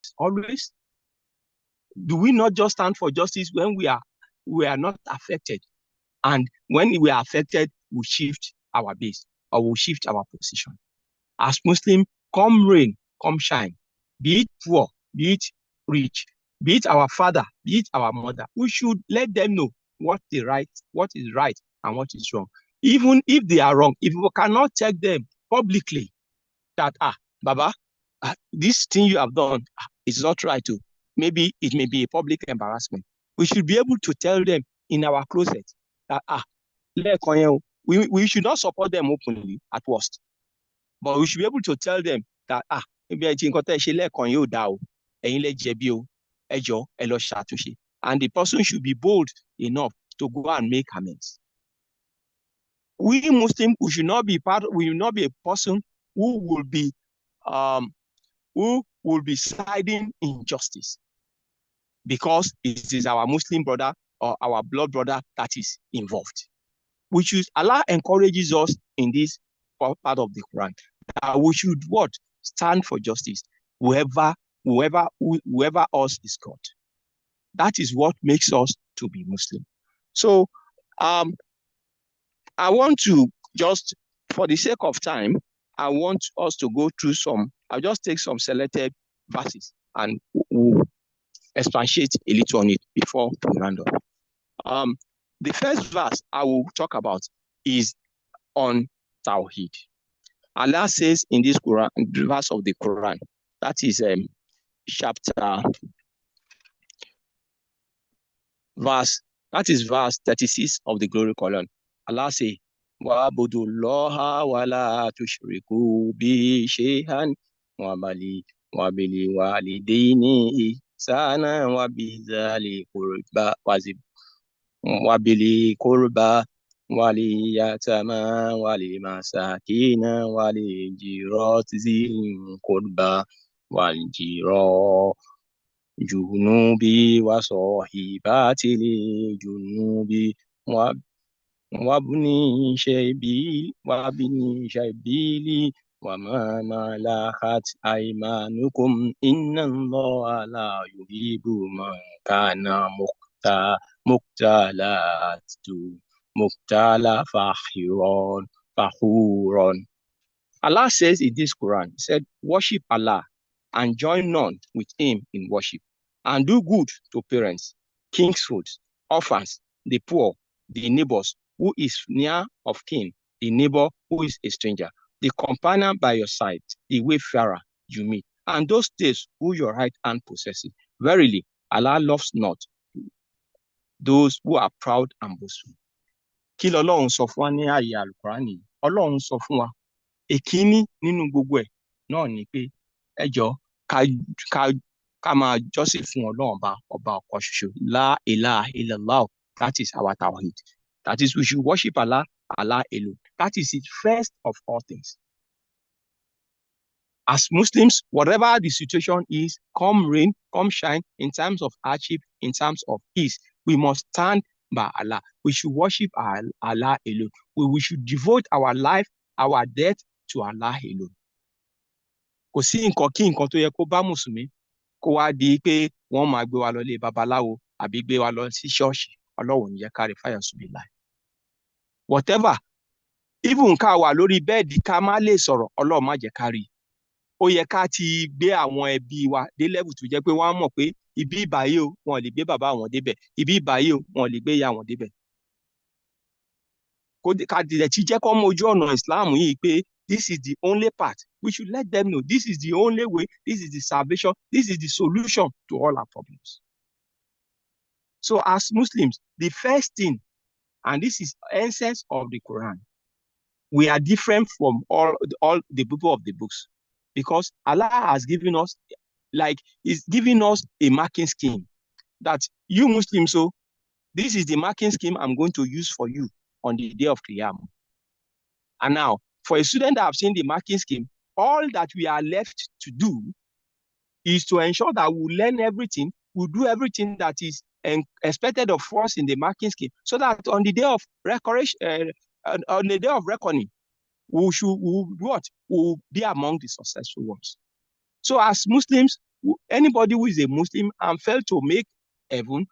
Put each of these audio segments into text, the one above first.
justice always? Do we not just stand for justice when we are not affected? And when we are affected, we shift our base or we shift our position. As Muslim, come rain, come shine, be it poor, be it rich, be it our father, be it our mother, we should let them know what is right and what is wrong. Even if they are wrong, if we cannot tell them publicly that, Baba, this thing you have done is not right too. Maybe it may be a public embarrassment. We should be able to tell them in our closet that, we should not support them openly at worst. But we should be able to tell them that, and the person should be bold enough to go and make amends. We Muslims, we should not be a person who will be siding in justice because it is our Muslim brother or our blood brother that is involved. Allah encourages us in this part of the Quran that we should stand for justice whoever us is God. That is what makes us to be Muslim. So I want to just, for the sake of time, I want us to go through I'll just take some selected verses and we'll expatiate a little on it before we round up. The first verse I will talk about is on Tawheed. Allah says in this Quran, verse of the Quran, that is verse 36 of the Glory Quran. Allah says, وَعَبُدُوا اللَّهَ وَلَا تُشْرِكُوا بِهِ شَيْئًا وَبِالْوَالِدَيْنِ إِحْسَانًا وَبِذِي الْقُرْبَى وَالْيَتَامَى وَالْمَسَاكِينَ وَالْجِيرَانِ ذِي الْقُرْبَى وَالْجِيرَانِ الْجُنُوبِ وَصَاحِبَاتِ الْجُنُوبِ وَابْنِ السَّبِيلِ وَمَا مَلَكَتْ أَيْمَانُكُمْ إِنَّ اللَّهَ لَا يُحِبُّ مَنْ كَانَ مُخْتَالًا فَخُورًا. Allah says in this Quran, said, worship Allah and join none with him in worship, and do good to parents, kinsfolk, orphans, the poor, the neighbors who is near of kin, the neighbor who is a stranger, the companion by your side, the wayfarer you meet, and those days who your right hand possesses. Verily, Allah loves not those who are proud and boastful. Kí l'Ọlọ́run sọ fún wa ní àyè Al-Qur'ani? Ọlọ́run sọ fún wa, èkíní nínú gbogbo ẹ̀ náà ni pé ẹ jọ̀ọ́ ká máa jọ́sìn fún Ọlọ́run ọba ọ̀kan ṣoṣo. La ilaha illallah. That is our tawhid. That is, we should worship Allah alone. That is it first of all things. As Muslims, whatever the situation is, come rain, come shine, in terms of hardship, in terms of peace, we must stand by Allah. We should worship Allah alone. We should devote our life, our death to Allah alone. Kò sí nǹkan kí nǹkan tó yẹ kó bá Mùsùlùmí kó wá di pé wọ́n máa gbé wa lọ lé babaláwo àbí gbé wa lọ sí ṣọ́ọ̀ṣì. Ọlọ́run yẹ ká rí fáyà sùn bí láì. Whatever, even ká wà lórí bẹ́ẹ̀dì ká má lè sọ̀rọ̀, Ọlọ́run má jẹ́ ká rí. Ó yẹ ká ti gbé àwọn ẹbí wa dé level tó jẹ́ pé wọ́n á mọ̀ pé ibi ìbàyè o, wọn ò lè gbé bàbá wọn débẹ̀, ibi ìbàyè o, wọn ò lè gbé ìyá wọn débẹ̀. Ká dìde tí jẹ́ kó mọ ojú ọ̀nà Islam yìí pé this is the only path. We should let them know this is the only way, this is the salvation, this is the solution to all our problems. So as Muslims, the first thing, and this is essence of the Quran, we are different from all the people of the books, because Allah has given us, He's giving us a marking scheme that you Muslims, so this is the marking scheme I'm going to use for you on the day of Qiyamah. And now, for a student that have seen the marking scheme, all that we are left to do is to ensure that we learn everything, we do everything that is expected of us in the marking scheme, so that on the day of reckoning, we will be among the successful ones. So as Muslims, Anybody who is a Muslim and fail to make heaven,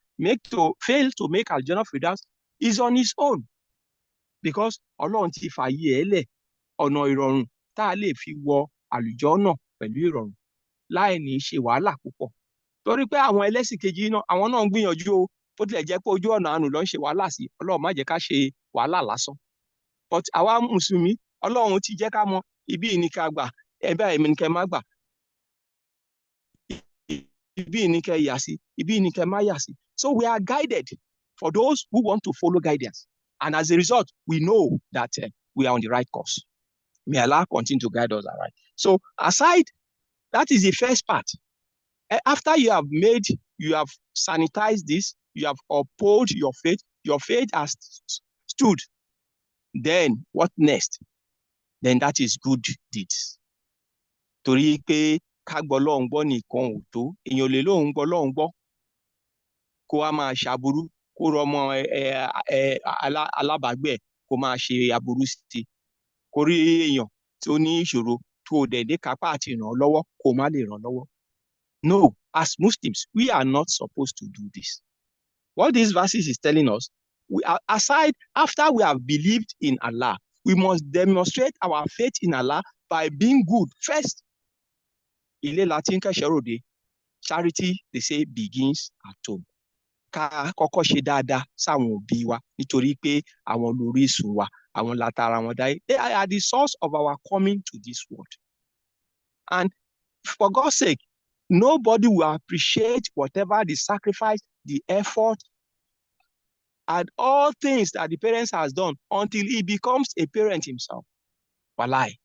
fail to make Al-Jannah Firdaus is on his own, because Ọlọ́run ti fààyè ẹ̀ lẹ̀ ọ̀nà ìrọ̀rùn tá a lè fi wọ àlùjànnà pẹ̀lú ìrọ̀rùn láì ní ṣe wàhálà púpọ̀. Torí pé àwọn ẹlẹ́sìn kejì náà, àwọn náà ń gbìyànjú o, bó tilẹ̀ jẹ́ pé ojú ọ̀nà àánú ló ń ṣe wàhálà sí, Ọlọ́run má jẹ́ ká ṣe wàhálà lásán. But àwa Mùsùlùmí, Ọlọ́run ti jẹ́ ká mọ ibi ní ká gbà, ẹ̀bá ẹ̀mí ní kẹ́ má gbà, ibi ní kẹ́ yà sí, ibi ní kẹ́ má yà sí. So we are guided for those who want to follow guidance. And as a result, we know that we are on the right course. May Allah continue to guide us aright. So aside, that is the first part. After you have sanitized this, you have upheld your faith has stood. Then what next? Then that is good deeds. Torí pé ká gbọ́ Ọlọ́run gbọ́ nìkan ò tó, èèyàn lè lóun gbọ́ Ọlọ́run gbọ́ kó wá máa ṣàbúrú, kó rọmọ alábàágbé kó máa ṣe aburú sí, kó rí èèyàn tó ní ìṣòro tó dẹ̀dẹ̀ kápá àti ràn lọ́wọ́ kó má lè ràn lọ́wọ́. No, as Muslims, we are not supposed to do this. What these verses is telling us, after we have believed in Allah, we must demonstrate our faith in Allah by being good first. Ilé Latin Kẹ́sẹ̀ròde, charity, they say, begins at home. Ká kọ́kọ́ ṣe dáadáa sáwọn òbí wa nítorí pé àwọn lórísun wa, àwọn látara wọn dáyé. They are the source of our coming to this world. And for God's sake, nobody will appreciate whatever the sacrifice, the effort, and all things that the parents has done until he becomes a parent himself. Wallahi.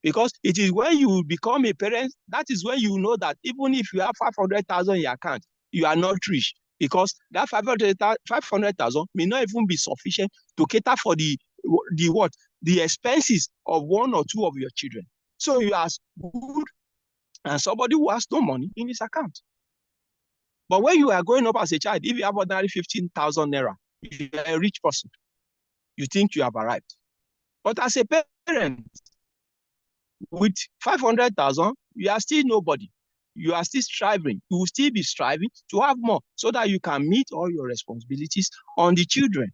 Because it is when you become a parent, that is when you know that even if you have 500,000 in your account, you are not rich. Because that 500,000 may not even be sufficient to cater for the expenses of one or two of your children. So you are good and somebody who has no money in his account. But when you are growing up as a child, if you have ordinary 15,000 naira, you are a rich person. You think you have arrived. But as a parent, with 500,000, you are still nobody. You are still striving. You will still be striving to have more so that you can meet all your responsibilities on the children.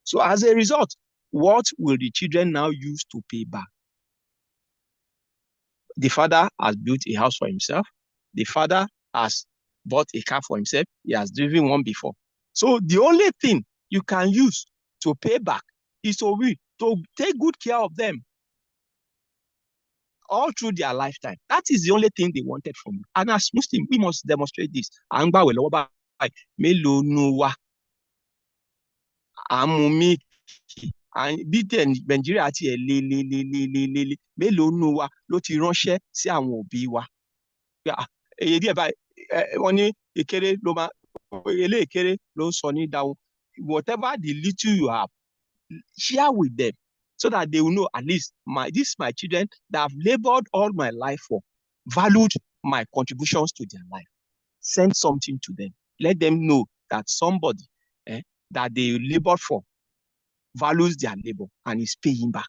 So as a result, what will the children now use to pay back? The father has built a house for himself. The father has bought a car for himself. He has driven one before. So the only thing you can use to pay back is to take good care of them all through their lifetime. That is the only thing they wanted from you. And as Muslims, we must demonstrate this. Nigeria ti ẹ lé mélòó nù wa ló ti ránṣẹ́ sí àwọn òbí wa. Èyí díẹ̀ báyìí wọ́n ní ìkéré ló máa ilé ìkéré ló ń sọ ní dáhùn. Whatever the little you have, share with them so that they will know at least my children that have labored all my life for, valued my contributions to their life. Send something to them. Let them know that somebody that they labored for values their labor and is paying back.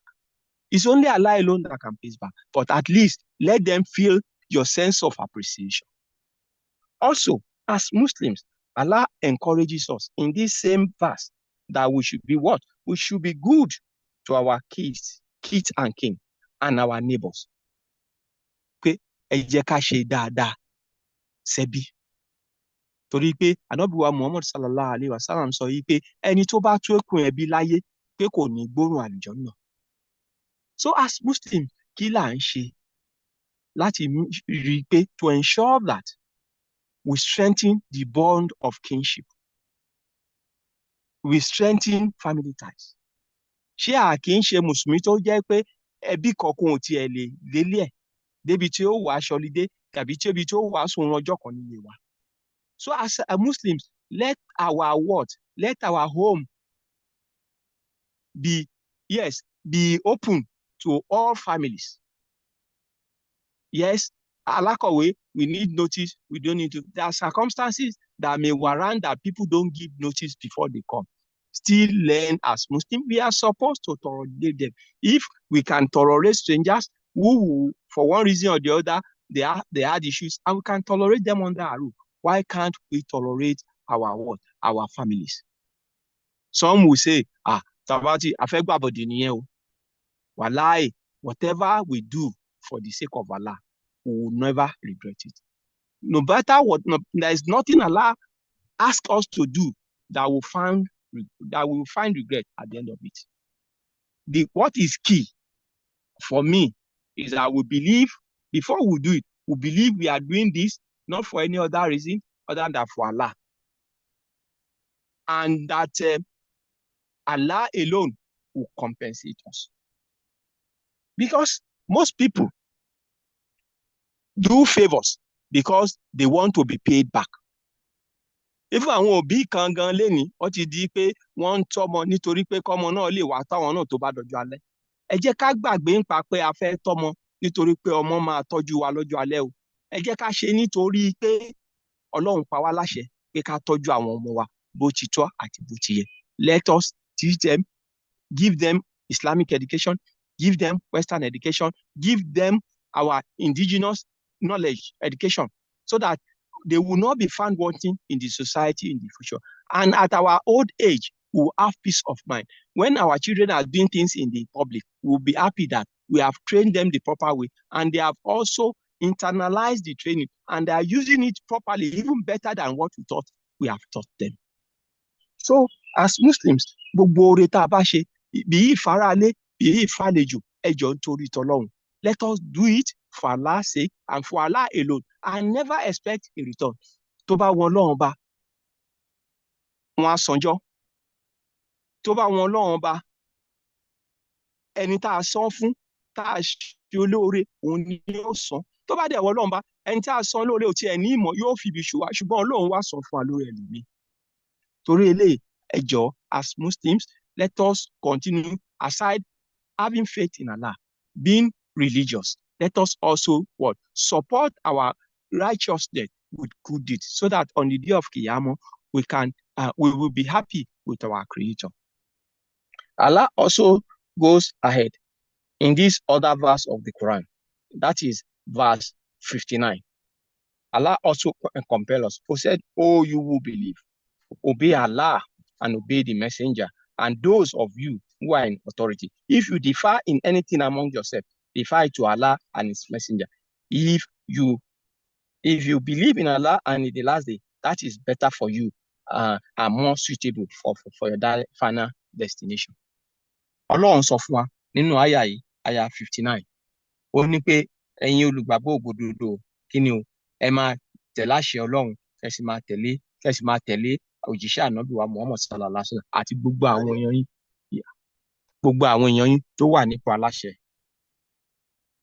It's only Allah alone that can pay back, but at least let them feel your sense of appreciation. Also, as Muslims, Allah encourages us in this same verse that we should be what? We should be good to our kids and kin, and our neighbors. Okay? Ẹ jẹ́ ká ṣe dáadáa ṣẹbí. Torí pé Ànábì wa Muhammad sallallahu alaihi wasallam sọ yìí pé ẹni tó bá tú okùn ẹbí láyé pé kò ní gbóòórùn àlùjànnà. So as Muslims, kí là ń ṣe láti rí pé to ensure that we strengthen the bond of kinship. We strengthen family ties. Ṣé a kì í ṣe Mùsùlùmí tó jẹ́ pé ẹbí kankan ò tiẹ̀ lè délé ẹ̀ débi tí ó wà aṣọlidé tàbí tí ó wà sùn ọjọ́ kan nílé wa. So as Muslims, let our home be open to all families. Yes, Alakowe, we need notice. We don't need to. There are circumstances that may warrant that people don't give notice before they come. Still learn as Muslims, we are supposed to tolerate them. If we can tolerate strangers who, for one reason or the other, they had issues, and we can tolerate them under our roof. Why can't we tolerate our what? Our families? Some will say, Tabati, afegbabodi niyen o. Wallahi, whatever we do for the sake of Allah, we will never regret it. No matter what, there is nothing Allah asks us to do that we will find regret at the end of it. What is key for me is that we believe, before we do it, we believe we are doing this not for any other reason other than for Allah. And that Allah alone will compensate us. Because most people do favors because they want to be paid back. If àwọn òbí kan gan lẹ́ni, ó ti di pé wọ́n ń tọ́mọ nítorí pé kọ́mọ náà lè wá táwọn náà tó bá dọjọ́ alẹ́. Ẹ jẹ́ ká gbàgbé nípa pé a fẹ́ tọ́mọ nítorí pé ọmọ máa tọ́jú wa lọ́jọ́ alẹ́ o. Ẹ jẹ́ ká ṣe nítorí pé Ọlọ́run pa wá láṣẹ pé ká tọ́jú àwọn ọmọ wa bó ti tọ́ àti bó ti yẹ. Let us teach them, give them Islamic education, give them Western education, give them our indigenous knowledge education, so that they will not be found wanting in the society in the future. And at our old age, we will have peace of mind. When our children are doing things in the public, we will be happy that we have trained them the proper way, and they have also internalized the training, and they are using it properly, even better than what we thought we have taught them. So, as Muslims, gbogbo ore tá a bá ṣe, bí ìfaralé, bí ìfàlejò, ẹ jọ̀ọ́ nítorí t'Ọlọ́run. Let us do it for Allah's sake and for Allah alone, and never expect a return. Tó bá wọn Ọlọ́run bá, wọn á sanjọ́. Tó bá wọn Ọlọ́run bá, ẹni tá a san fún, tá a ṣe olóore, òun ni yóò san. Tó bá dẹ̀ wọ Ọlọ́run bá, ẹni tá a san lóore ò tiẹ̀ ní ìmọ̀, yóò fi ibi ṣùwà, ṣùgbọ́n Ọlọ́run wá san fún wa lórí ẹlòmíì. Torí eléyìí, ẹ jọ̀ọ́, as Muslims, let us continue, aside having faith in Allah, being religious, let us also what? Support our righteousness with good deeds, so that on the day of Qiyamah, we will be happy with our Creator. Allah also goes ahead in this other verse of the Quran, that is verse 59. Allah also compels us, who said, "Oh, you who believe, obey Allah and obey the messenger, and those of you who are in authority. If you differ in anything among yourselves, differ to Allah and his messenger. If you believe in Allah and in the last day, that is better for you and more suitable for your final destination." Ọlọ́run sọ fún wa nínú àyà yìí, àyà 59. Ó ní pé ẹ̀yin olùgbàgbọ́ òdodo, kí ni o, ẹ máa tẹ̀lé àṣẹ Ọlọ́run, kẹ́ sì máa tẹ̀lé òjíṣẹ́ Ànábì wa Muhammad sallallahu alaihi wasallam àti gbogbo àwọn èèyàn yín tó wà nípò aláṣẹ.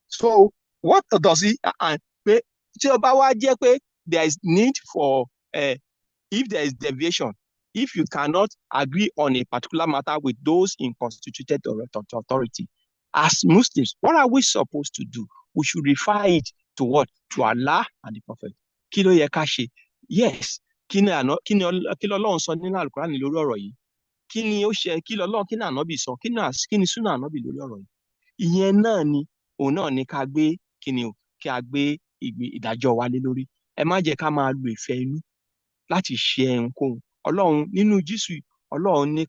So what does it pé tí ó bá wá jẹ́ pé there is need for if there is deviation, if you cannot agree on a particular matter with those in constituted authority, as Muslims, what are we supposed to do? We should refer it to what? To Allah and the Prophet. Kí ló yẹ ká ṣe? Yes. Kí ni Ọlọ́run sọ nínú Al-Qur'an lórí ọ̀rọ̀ yìí? Kí ni ó ṣe? Kí ni Ànábì sọ? Kí ni súnà Ànábì lórí ọ̀rọ̀ yìí? Ìyẹn náà ni, òun náà ni ká gbé kí a gbé ìdájọ́ wa lé lórí. Ẹ má jẹ́ ká máa lo ìfẹ́ inú láti ṣe ohunkóhun. Ọlọ́run nínú Jésù, Ọlọ́run ní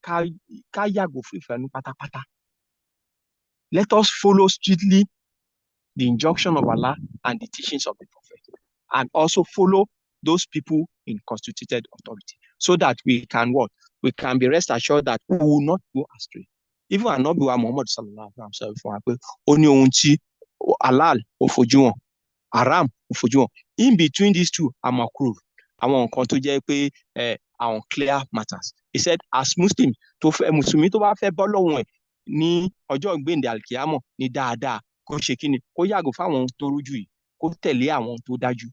ká yàgò fún ìfẹ́ inú pátápátá. Let us follow strictly the injunction of Allah and the teachings of the Prophet, and also follow those people in constituted authority, so that we can what? We can be rest assured that we will not go astray. Even Ànábì wa Muhammad sallallahu alaihi wasallam fún wa pé ó ní ohun tí halal ó fojú hàn, haram ó fojú hàn. In between these two are makruh, àwọn nǹkan tó jẹ́ pé àwọn clear matters. He said, as Muslim, Mùsùlùmí tó bá fẹ́ bọ́ lọ́hùn ẹ̀ ní ọjọ́ ìgbéǹde alkiyamo ní dáadáa, kó ṣe kíni, kó yàgò fáwọn tó rújú yìí, kó tẹ̀lé àwọn tó dájú.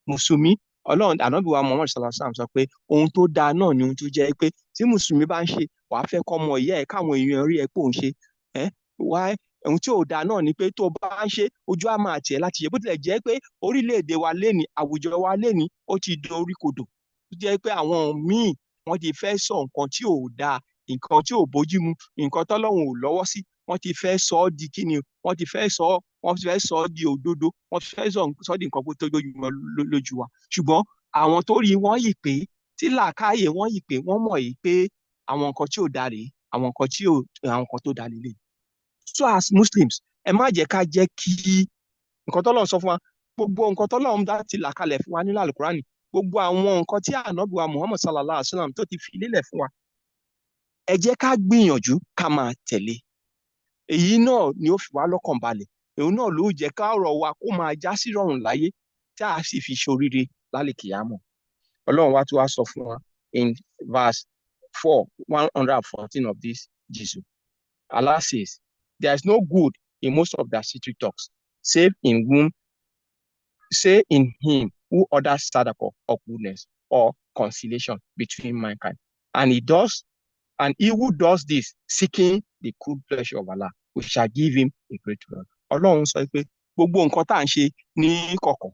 Mùsùlùmí, Ọlọ́run, Ànábì wa Muhammad sallallahu alaihi wasallam sọ pé ohun tó dáa náà ni ohun tó jẹ́ pé tí Mùsùlùmí bá ń ṣe, wàá fẹ́ kọ́ ọmọ ìyá ẹ̀ káwọn èèyàn rí ẹ pé òun ṣe. Ohun tí ò dáa náà ni pé tó bá ń ṣe, ojú á máa tiẹ̀ láti ṣe, bó tilẹ̀ jẹ́ pé orílẹ̀-èdè wa léni, àwùjọ wa léni, ó ti dorí kodò. Ó jẹ́ pé àwọn míì wọ́n ti fẹ́ sọ nǹkan tí ò dáa, nǹkan tí ò bójú mu, nǹkan tọ́lọ́run ò lọ́wọ́ sí, wọ́n ti fẹ́ sọ ọ́ di kíni, wọ́n ti fẹ́ sọ wọ́n fẹ́ sọ ọ́ di òdodo, wọ́n fẹ́ sọ ọ́ di nǹkan tó lójú wa. Ṣùgbọ́n àwọn tó rí wọ́n yìí pé, tí làákàyè wọ́n yìí pé, wọ́n mọ̀ yìí pé àwọn nǹkan tí ò dáa rèé, àwọn nǹkan tó dáa lélẹ̀. So as Muslims, ẹ má jẹ́ ká jẹ́ kí nǹkan tọ́lọ́run sọ fún wa, gbogbo nǹkan tọ́lọ́run bá ti là kalẹ̀ fún wa nínú Al-Qur'ani, gbogbo àwọn nǹkan tí Ànábì wa Muhammad sallallahu alaihi wasallam tó ti fi lélẹ̀ fún wa, ẹ jẹ́ ká gbìyànjú ká máa tẹ̀lé. Èyí náà ni ó fi wá lọ́kàn balẹ̀. Èyí náà ló jẹ́ ká ọ̀rọ̀ wa kó máa já sí rọrùn láyé, tí a sì fi ṣoríire lálẹ́ kìyámọ̀. Ọlọ́run wa tún wá sọ fún wa in verse 114 of this Jesus. Allah says, there is no good in most of their secret talks, save in him who orders sadaqah or goodness or conciliation between mankind. And he who does this, seeking the good pleasure of Allah, we shall give him a great reward. Ọlọ́run sọ pé gbogbo nǹkan tá à ń ṣe ní kọ̀kọ̀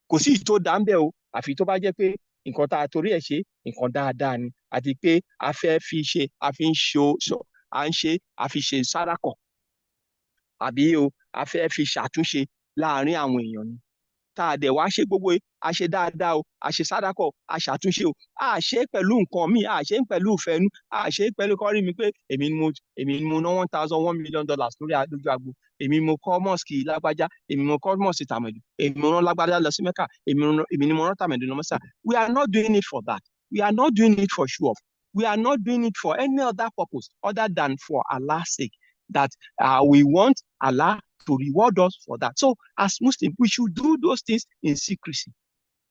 kò sí tó dá ń bẹ̀ o, àfi tó bá jẹ́ pé nǹkan tá a torí ẹ̀ ṣe nǹkan dáadáa ni, àti pé a fẹ́ fi ṣe, a fi ṣe sádàkọ̀, àbí o a fẹ́ fi ṣàtúnṣe láàárín àwọn èèyàn ni. Tá a dẹ̀ wá ṣe gbogbo a ṣe dáadáa o, a ṣe sádàkọ̀, a ṣàtúnṣe o, a ṣe pẹ̀lú nǹkan míì, a ṣe pẹ̀lú ìfẹ́nu, a ṣe pẹ̀lú kọ́rí mi pé èmi ni mo ná $1 million lórí lójú agbo, èmi mo kọ́ mosque lágbájá, èmi mo kọ́ mosque tàmẹ̀dù, èmi mo rán lágbájá lọ sí Mẹ́kà, èmi ni mo rán tàmẹ̀dù lọ Mẹ́kà. We are not doing it for that. We are not doing it for show off. We are not doing it for any other purpose other than for Allah's sake, that we want Allah to reward us for that. So as Muslims, we should do those things in secrecy.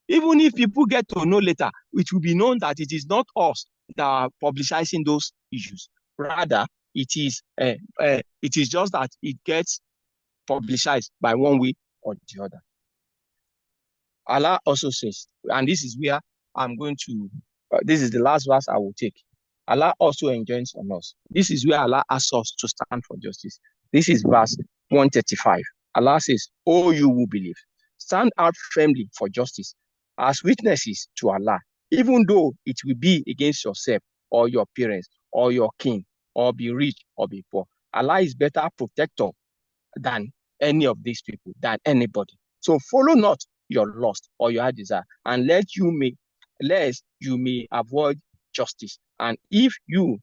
Even if people get to know later, it will be known that it is not us that are publicizing those issues. Rather, it is just that it gets publicized by one way or the other. Allah also says, and this is where I'm going to, this is the last verse I will take. Allah also enjoins on us. This is where Allah asks us to stand for justice. This is verse 135. Allah says, "O you who believe, stand out firmly for justice as witnesses to Allah, even though it will be against yourself or your parents or your king, or be rich or be poor. Allah is better protector than any of these people, than anybody. So follow not your lust or your desire, and lest you may avoid justice. And if you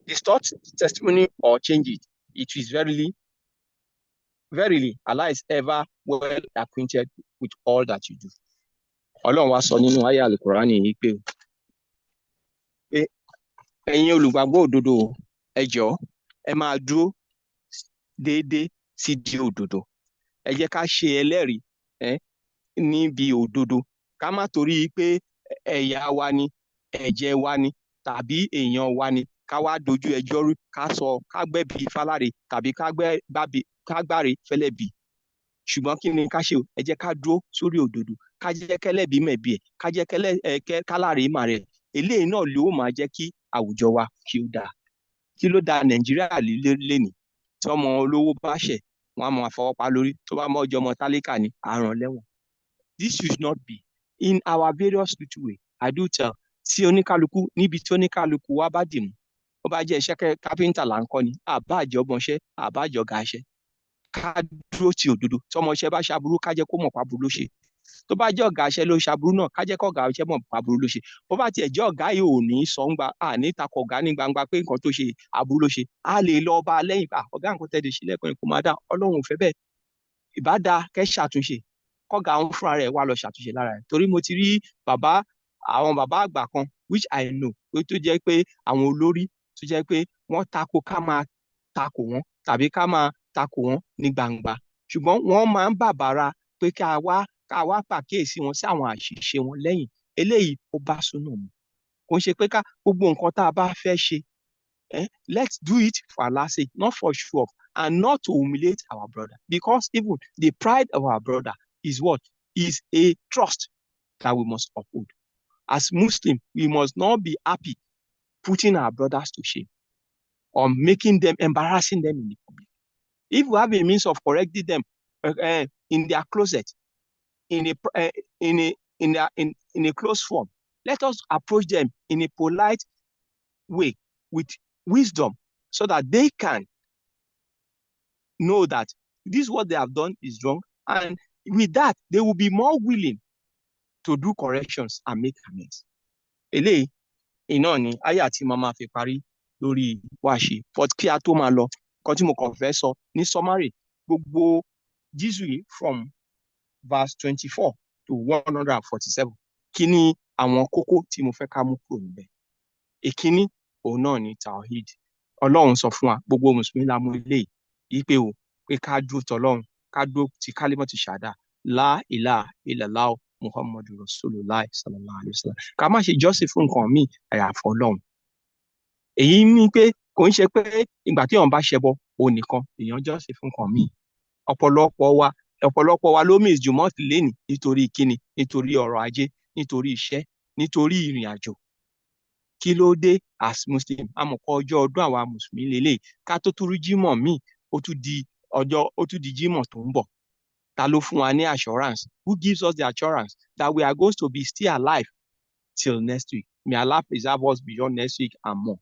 distort testimony or change it, it is verily, Allah is ever well acquainted with all that you do." Ọlọ́run wá sọ nínú àyá Al-Qur'ani yìí pé ẹ̀yin olùgbàgbọ́ òdodo, ẹ jọ̀ọ́ ẹ máa dúró déédéé sí di òdodo. Ẹ jẹ́ ká ṣe ẹlẹ́rìí níbi òdodo. Ká má torí pé ẹ̀yà wa ni, ẹ̀jẹ̀ wa ni, tàbí èèyàn wa ni, ká wá dojú ẹjọ́ rú, ká gbẹ̀bí fáláre, tàbí ká gbáre fẹ́lẹ́bí. Ṣùgbọ́n kí ni ká ṣe o? Ẹ jẹ́ ká dúró sórí òdodo, ká jẹ́ kẹ́lẹ́bí mẹ̀bí ẹ̀, ká jẹ́ káláre mà rẹ̀. Eléyìí náà ló máa jẹ́ kí àwùjọ wa kí ó dáa. Kí ló dáa Nàìjíríà lénìí? Tí ọmọ olówó bá ṣẹ̀, wọ́n á máa fọwọ́ pa lórí. Tó bá mọ́ ọjọ́ ọmọ tálíkà ni, àrùn lẹ́wọ̀n. This should not be. In our various little way, I do tell, tí oníkálukú, níbi tí oníkálukú wa bá dì mú, ó bá jẹ́ iṣẹ́ kápẹ́ńtà là ń kọ́ ni, àbájọ ọmọṣẹ́, àbájọ gàṣẹ́, ká dúró ti òdodo. Tí ọmọṣẹ́ bá ṣaburú, ká jẹ́ kó mọ̀ pa burú ló ṣe. Tó bá jẹ́ ọ̀gá iṣẹ́ ló ṣaburú náà, ká jẹ́ kó ọ̀gá iṣẹ́ mọ̀ pa burú ló ṣe. Bó bá tiẹ̀ jẹ́ ọ̀gá yìí ò ní sọ ń gba, ní takọ̀ ọ̀gá ní gbangba pé nǹkan tó ṣe aburú ló ṣe, a lè lọ bá a lẹ́yìn pa ọ̀gá nǹkan tẹ́lẹ̀ ṣe lẹ́kọ̀ọ́ kó máa dá. Ọlọ́run ò fẹ́ bẹ́ẹ̀. Ìbá da kẹ́ ṣàtúnṣe, kọ́gà ń fúnra rẹ̀ wá lọ ṣàtúnṣe lára rẹ̀. Torí mo ti rí àwọn bàbá àgbà kan which I know tó jẹ́ pé àwọn olórí tó jẹ́ pé wọ́n tako ká máa tako wọn tàbí ká máa tako wọn ní gbangba, ṣùgbọ́n wọ́n máa ń bàbàrà pé ká wá pàkíyèsí wọn sí àwọn àṣìṣe wọn lẹ́yìn. Eléyìí ó bá súnà mu. Kò ń ṣe pé ká gbogbo nǹkan tá a bá fẹ́ ṣe, let's do it for Allah's sake, not for show off, and not to humiliate our brother, because even the pride of our brother is what? Is a trust that we must uphold. As Muslims, we must not be happy putting our brothers to shame or embarrassing them in the public. If we have a means of correcting them in their closet, in a closed form, let us approach them in a polite way with wisdom, so that they can know that this what they have done is wrong, and with that they will be more willing to do corrections and make amends. Eléyìí iná ni àyà tí màá máa fi parí lórí wáṣí. But kí a tó máa lọ, nǹkan tí mo kàn fẹ́ sọ ní summary gbogbo Jésù yìí from verse 24 to 147 kí ni àwọn kókó tí mo fẹ́ ká mú kúrò níbẹ̀. Ìkíní òun náà ni tawhid. Ọlọ́run sọ fún wa gbogbo mùsùlùmí la mú eléyìí yìí pé o pé ká dúró tọlọ́run, ká dúró ti kálímọ̀tì ṣàdá la ilaha illallah muhammadu rasulullah sallallahu alayhi wa sallam. Ká má ṣe jọ́sìn fún nǹkan míì àyàfi Ọlọ́run. Èyí ni pé kò ń ṣe pé ìgbà tí èèyàn bá ṣẹbọ òun nìkan èèyàn jọ́sìn fún nǹkan míì. Ọ̀pọ̀lọpọ̀ wa ló miss jùmọ́ọ̀tì lénìí nítorí kíni, nítorí ọrọ̀ ajé, nítorí iṣẹ́, nítorí ìrìn àjò. Kí ló dé as muslim amọ̀kọ ọjọ́ ọdún àwa mùsùlùmí lélẹ̀ ká tó tún rí jímọ̀ míì ó tún di jímọ̀ tó ń bọ̀. Ta ló fún wa ní assurance? Who gives us the assurance that we are going to be still alive till next week? May Allah preserve us beyond next week and more.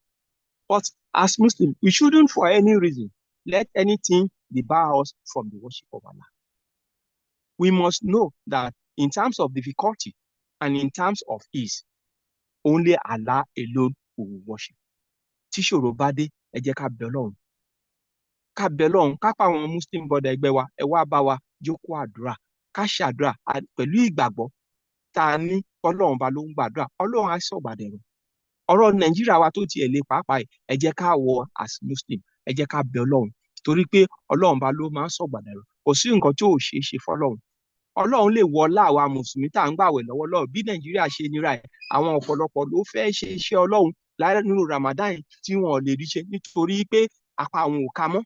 But as Muslims, we shouldn't for any reason let anything debar us from the worship of Allah. We must know that in terms of difficulty and in terms of ease, only Allah alone we will worship. Tí ṣòro bá dé, ẹ jẹ́ ká bẹ Ọlọ́run. Ká bẹ Ọlọ́run, ká pa àwọn Muslim brother ẹgbẹ́ wa, ẹ wá bá wa jókòó àdúrà. Ká ṣàdúrà pẹ̀lú ìgbàgbọ́ tá a ní Ọlọ́run bá ló ń gbàdúrà. Ọlọ́run á sọ̀gbàdẹ̀rọ̀. Ọ̀rọ̀ Nàìjíríà wa tó tiẹ̀ lé pàápàá ẹ jẹ́ ká wọ as Muslim, ẹ jẹ́ ká bẹ Ọlọ́run. Torí pé Ọlọ́run bá ló máa ń sọ̀gbàdẹ̀rọ̀. Kò sí nǹkan tí ò ṣeé ṣe fọ́lọ́run. Ọlọ́run lè wọlá àwa mùsùlùmí tá à ń gbàwẹ̀ lọ́wọ́lọ́wọ́ bí Nàìjíríà ṣe nira ẹ̀. Àwọn ọ̀pọ̀lọpọ̀ ló fẹ́ ṣe iṣẹ́ Ọlọ́run nínú Ramadan tí wọn ò lè rí ṣe nítorí pé apá àwọn ò ká mọ́.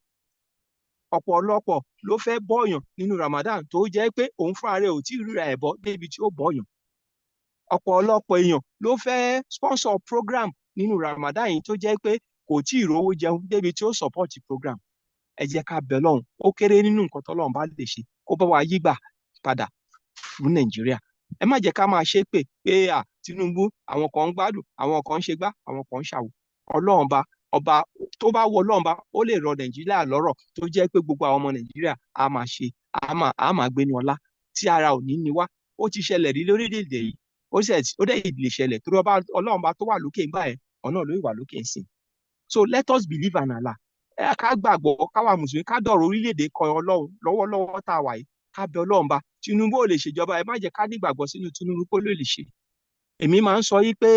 Ọ̀pọ̀lọpọ̀ ló fẹ́ bọ́yàn nínú Ramadan tó jẹ́ pé òun fúnra rẹ̀ ò tí ì ríra ẹ̀ bọ́ débi tí ó bọ́yàn. Ọ̀pọ̀lọpọ̀ èèyàn ló fẹ́ sponsor program nínú Ramadan yìí tó jẹ́ pé kò tí ì rówó jẹun débi tí ó support program. Ẹ jẹ́ ká bẹ Ọlọ́run, ó kéré nínú nǹkan tọ́lọ́run bá lè ṣe kó bá wa yígbà padà fún Nàìjíríà. Ẹ má jẹ́ ká máa ṣépè pé Tinubu àwọn kan ń gbádùn, àwọn kan ń ṣe gbá, àwọn kan ń ṣàwò. Ọlọ́run ọba tó bá wọ Ọlọ́run bá ó lè rọ Nàìjíríà lọ́rọ̀ tó jẹ́ pé gbogbo àwọn ọmọ Nàìjíríà á máa gbé ní ọlá tí ara ò ní ní wá. Ó ti ṣẹlẹ̀ rí lórílẹ̀-èdè yìí, ó dẹ̀ lè ṣẹlẹ̀ torí Ọlọ́run bá tó wà lókè ńgbà yẹn ọ̀nà ló wà lókè ń sìn. So let us believe in Allah. Ká gbàgbọ́ káwa mùsùlùmí ká dọ̀rọ̀ orílẹ̀-èdè kan Ọlọ́run lọ́wọ́lọ́wọ́ tá a wà yìí ká bẹ Ọlọ́run bá. Tinubu ò lè ṣèjọba, ẹ má jẹ́ ká nígbàgbọ́ sínú Tinubu kó ló lè ṣe. Èmi máa ń sọ yí pé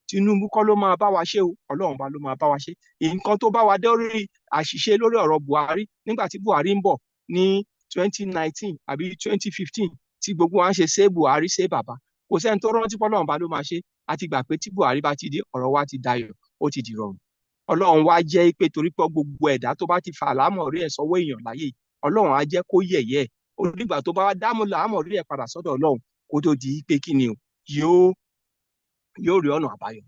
Tinubu kọ́ ló máa bá wa ṣe o, Ọlọ́run bá ló máa bá wa ṣe. Nǹkan tó bá wa dé orí àṣìṣe lórí ọ̀rọ̀ Buhari nígbà tí Buhari ń bọ̀ ní 2019 àbí 2015 tí gbogbo wa ń ṣe ṣé Buhari ṣé bàbá. Kò sẹ́ni tó rántí pé Ọlọ́run bá ló máa ṣe. A ti gbà pé tí Buhari bá ti dé ọ̀rọ̀ wa ti dayọ̀, ó ti dìrọ̀rùn. Ọlọ́run wá jẹ́ pé torí pé gbogbo ẹ̀dá tó bá ti fa àlámọ̀rí ẹ̀ sọ́wọ́ èèyàn láyé, Ọlọ́run á jẹ́ kó yẹ̀yẹ́. Onígbà tó bá wá dámúlò àmọ̀rí ẹ̀ padà sọ́dọ̀ Ọlọ́run kó tó di pé kí ni o yóò rí ọ̀nà àbáyọ.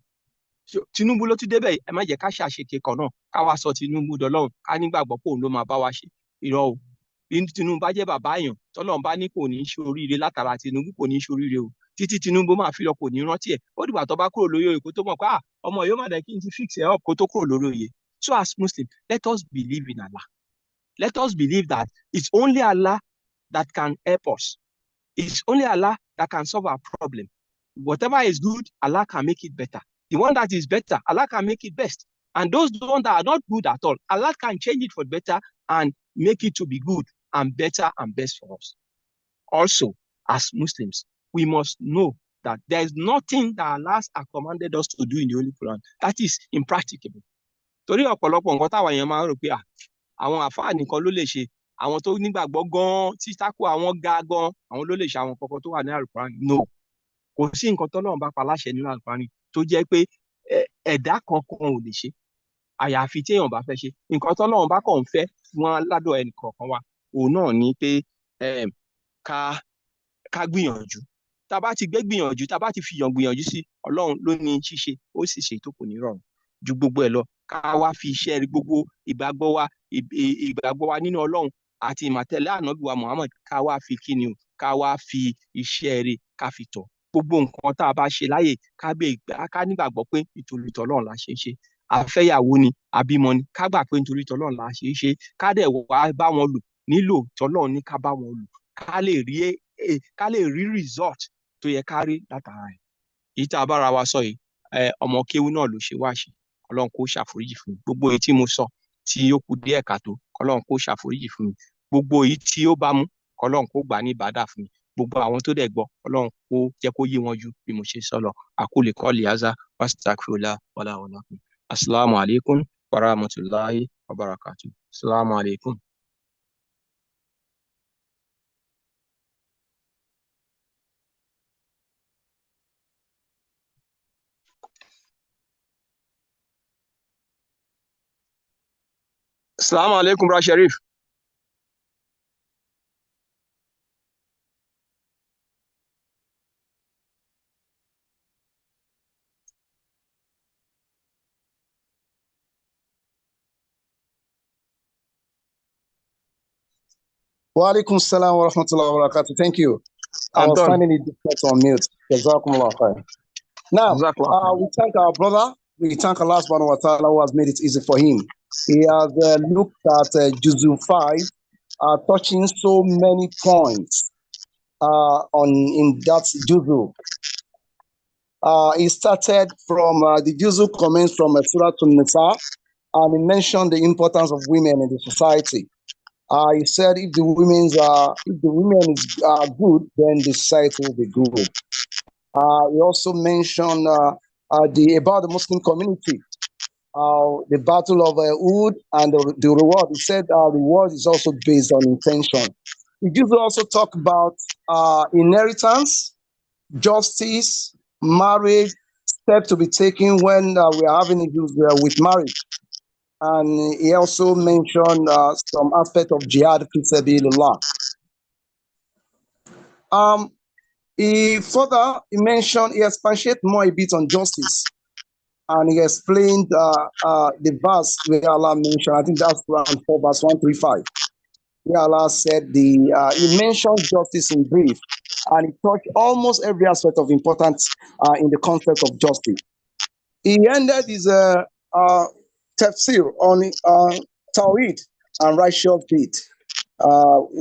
Tinubu ló ti débẹ̀, ẹ má jẹ́ ká ṣàṣekè kan náà ká wá sọ Tinubu dọlọ́run ká nígbàgbọ́ pé òun ló máa bá wa ṣe. Irọ́ o, bí Tinubu bá jẹ́ bàbá èèyàn tọ́lọ́run bá ní kò ní í ṣe oríire látara Tinubu kò ní í ṣe oríire o. Títí Tinubu máa fi lọ kò ní rántí ẹ̀. Ó dìgbà tó bá kúrò lórí oyè kó tó mọ̀ pé ọmọ yóò má dẹ̀ kí n ti fix ẹ̀ up kó tó kúrò lórí oyè. So as Muslims, let us believe in Allah. Let us believe that it's only Allah that can help us. It's only Allah that can solve our problem. Whatever is good, Allah can make it better. The one that is better, Allah can make it best. And those ones that are not good at all, Allah can change it for better and make it to be good and better and best for us. Also, as Muslims, we must know that there is nothing that Allah has commanded us to do in the Holy Quran that is impracticable. Torí ọ̀pọ̀lọpọ̀ nǹkan táwọn èèyàn máa ń rò pé àwọn àfáà nìkan ló lè ṣe, àwọn tó nígbàgbọ́ gan-an tí tako àwọn ga gan-an àwọn ló lè ṣe àwọn kankan tó wà ní Al-Quran. No, kò sí nǹkan tọ́lọ́run bá pa láṣẹ nínú Al-Quran tó jẹ́ pé ẹ̀dá kankan ò lè ṣe àyàfi tí èèyàn bá fẹ́ ṣe. Nǹkan tọ́lọ́run bá kàn ń fẹ́ fún aládọ̀ ẹnì kọ̀ọ̀kan wa òun náà ni pé ká gbìyànjú. Tá a bá ti gbé gbìyànjú, tá a bá ti fi gbìyànjú sí, Ọlọ́run ló ní ṣíṣe, ó sì ṣe tó kò ní rọrùn ju gbogbo ẹ̀ lọ. Ká wá fi iṣẹ́ rí gbogbo ìgbàgbọ́ wa nínú Ọlọ́run àti ìmọ̀tẹ́lẹ̀ ànábì wa Muhammad ká wá fi kíni o, ká wá fi iṣẹ́ rí ká fi tọ̀. Gbogbo nǹkan tá a bá ṣe láyè ká nígbàgbọ́ pé ìtòlítọ̀ Ọlọ́run la ṣe ń ṣe. afẹ́yàwó ni abímọ ni ká gbà pé nítorí tọ́lọ́run la ṣe é ṣe ká dẹ̀ wá bá wọn lò nílò tọ́lọ́run ní ká bá wọn lò ká lè rí result tó yẹ ká rí látara ẹ̀. Èyí tá a bára wa sọ yìí ọmọ kéwú náà ló ṣe wá ṣe Ọlọ́run kó ṣàforíjì fún mi gbogbo èyí tí mo sọ tí ó kù díẹ̀ káàtó Ọlọ́run kó ṣàforíjì fún mi gbogbo èyí tí ó bá mú Ọlọ́run kó gbà ní ìbádà fún mi gbogbo àwọn tó dẹ̀ gbọ́ Ọlọ́run kó jẹ́ kó yé wọn ju bí mo ṣe sọ lọ aqulu qawli hadha wastaghfirullah wala walakum. Assalamu alaikum wa rahmatullahi wa barakatuh. Assalamu alaikum. Assalamu alaikum, Bra Sharif. Wa alaikum salam wa rahmatullahi wa barakatuh. Thank you. I was finding it difficult to unmute. Jazakumullah khair. Now, we thank our brother. We thank Allah subhanahu wa ta'ala who has made it easy for him. He has looked at Juzu 5, touching so many points in that Juzu. He started from the Juzu comments from Surah An-Nisa, and he mentioned the importance of women in the society. He said if the women are good, then the society will be good. He also mentioned about the Muslim community, the battle of Uhud and the reward. He said the reward is also based on intention. He did also talk about inheritance, justice, marriage, steps to be taken when we are having issues with marriage. And he also mentioned some aspect of jihad fi sabilillah. He expatiated more a bit on justice, and he explained the verse where Allah mentioned, I think that's around 4 verse 135, where Allah said he mentioned justice in brief, and he touched almost every aspect of importance in the concept of justice. He ended his tafsir on Tawhid and righteous deed.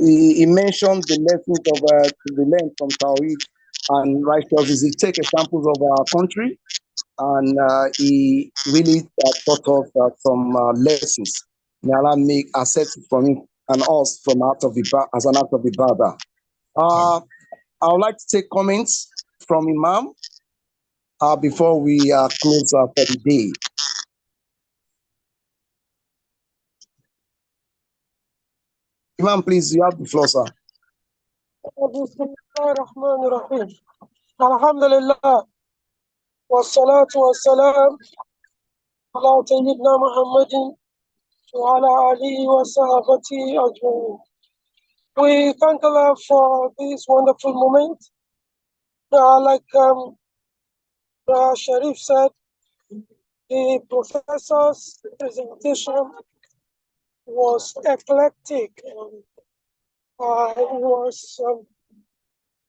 He mentioned the lessons to be learned from Tawhid and righteousness. He take examples of our country, and he really taught us some lessons. May Allah make accept from him and us from as an act of ibadah. I would like to take comments from Imam before we close for the day. Imam, please, you have the floor, sir. Alhamdulillah. Wassalatu wassalam ala sayyidina Muhammadin wa ala alihi wa sahabati ajma'in. We thank Allah for this wonderful moment. Like Sharif said, the professor's presentation was eclectic.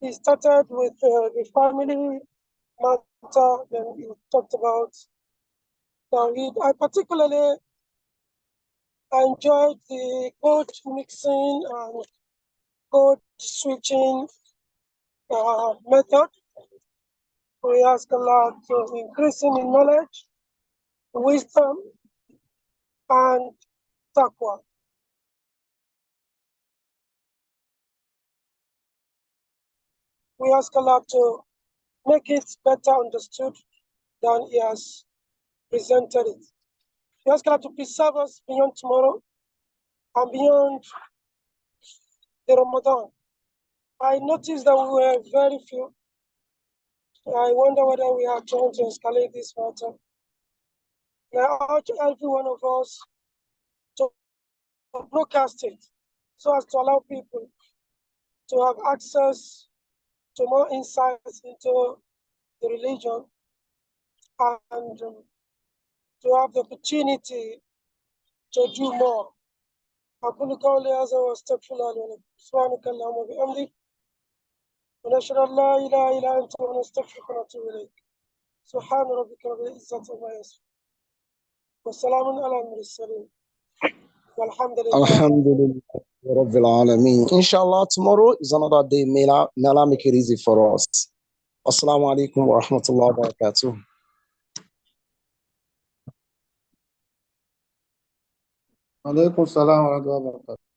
He started with the family matter, then he talked about Tawhid. I particularly enjoyed the code mixing and code switching method. We ask Allah to increase in knowledge, wisdom, and taqwa. We ask Allah to make it better understood than He has presented it. We ask Allah to preserve us beyond tomorrow and beyond the Ramadan. I noticed that we were very few. I wonder whether we are trying to escalate this matter. I urge every one of us to broadcast it so as to allow people to have access to more insights into the religion and to have the opportunity to do more. أقول قولي هذا وأستغفر الله لي ولكم سبحانك اللهم وبحمدك ونشهد أن لا إله إلا أنت ونستغفرك ونتوب إليك سبحان ربك رب العزة عما يصفون وسلام على المرسلين والحمد لله. Alhamdulillah. Rabbil Alameen. Inshallah, tomorrow is another day. May Allah make it easy for us. Assalamu alaikum wa rahmatullahi wa barakatuh. Alaikum salam wa rahmatullahi wa barakatuh.